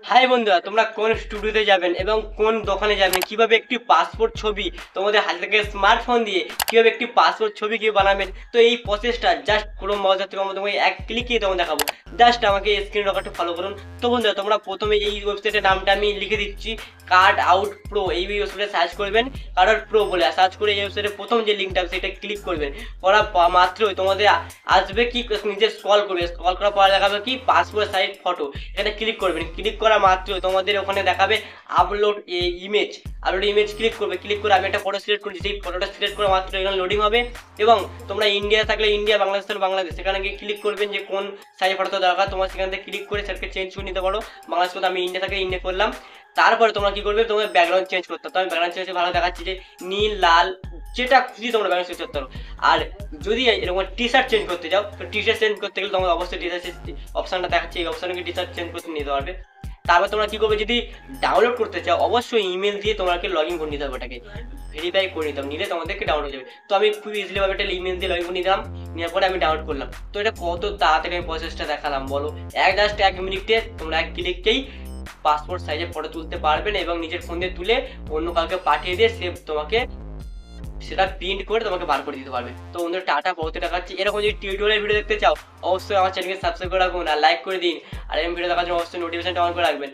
High বন্ধুরা, তোমরা কোন স্টুডিওতে যাবেন এবং কোন দোকানে যাবেন, কিভাবে একটি পাসপোর্ট ছবি তোমাদের হাতে থেকে স্মার্টফোন দিয়ে কিভাবে একটি পাসপোর্ট ছবি কিভাবে বানাবেন, তো এই প্রসেসটা জাস্ট পুরো মজা থেকে তোমাকে এক ক্লিকে তোমাকে দেখাবো। জাস্ট আমাকে স্ক্রিন রেকর্ডটা ফলো করুন। তো বন্ধুরা, তোমরা প্রথমে এই ওয়েবসাইটের নামটা আমি লিখে দিচ্ছি, কার্ড আউট প্রো। এই ওয়েবসাইটে সার্চ করবেন কার্ড আউট প্রো বলে, সার্চ করে এই ওয়েবসাইটের প্রথম যে লিঙ্কটা সেটা ক্লিক করবেন। করা মাত্রই তোমাদের আসবে কি, নিজে স্ক্রল করবে, স্ক্রল করার পর দেখাবে কি পাসপোর্ট সাইজ ফটো। এখানে ক্লিক করবেন, ক্লিক করা মাত্র তোমাদের ওখানে দেখাবে upload image. Upload image click করবে, ক্লিক করে আমি একটা ফটো সিলেক্ট করেছি, সেই ফটোটা সিলেক্ট করা মাত্র এখানে লোডিং হবে। এবং তোমরা ইন্ডিয়া থাকলে ইন্ডিয়া, বাংলাদেশ থাকলে বাংলাদেশ, সেখানে গিয়ে ক্লিক করবেন যে কোন সাইজ ফটোটা দরকার তোমার, সেখান থেকে ক্লিক করে সেটাকে চেঞ্জ করে নিতে পারো। বাংলাদেশ করতে আমি ইন্ডিয়া থাকলে ইন্ডিয়া করলাম। তারপরে তোমরা কি করবে, তোমার ব্যাকগ্রাউন্ড চেঞ্জ করতে হবে। আমি ব্যাকগ্রাউন্ড চেঞ্জ ভালো দেখাচ্ছি যে নীল, লাল, যেটা খুশি তোমরা ব্যাকগ্রাউন্ড চেঞ্জ করতে পারো। আর যদি এরকম টি শার্ট চেঞ্জ করতে যাও, তো টি শার্ট চেঞ্জ করতে গেলে তোমার অবশ্যই টি শার্ট অপশনটা দেখাচ্ছে, এই অপশনে টি শার্ট চেঞ্জ করতে নিতে পারবে। তারপর তোমরা কি করবে, যদি ডাউনলোড করতে চাও অবশ্যই ইমেল দিয়ে তোমাকে লগ ইন করে নিতে হবে, ওটাকে ভেরিফাই করে নিতে হবে, নিলে তোমাদেরকে ডাউনলোড হয়ে যাবে। তো আমি খুব ইজিলি ভাবে একটা ইমেল দিয়ে লগ ইন করে নিলাম, নেওয়ার পরে আমি ডাউনলোড করলাম। তো এটা কত তাড়াতাড়ি আমি প্রসেসটা দেখালাম বলো, জাস্ট 1 মিনিটে তোমরা এক ক্লিককেই পাসপোর্ট সাইজে ফটো তুলতে পারবেন এবং নিজের ফোন দিয়ে তুলে অন্য কাউকে পাঠিয়ে দিয়ে সে তোমাকে সেটা প্রিন্ট করে তোমাকে বার করে দিতে পারবে। তো বন্ধুরা, টাটা, বহুত দেখাচ্ছি। এরকম যদি টিউটোরিয়াল ভিডিও দেখতে চাও অবশ্যই আমার চ্যানেলকে সাবস্ক্রাইব করে রাখুন আর লাইক করে দিন। আর এই ভিডিও দেখার জন্য অবশ্যই নোটিফিকেশনটা অন করে রাখবেন।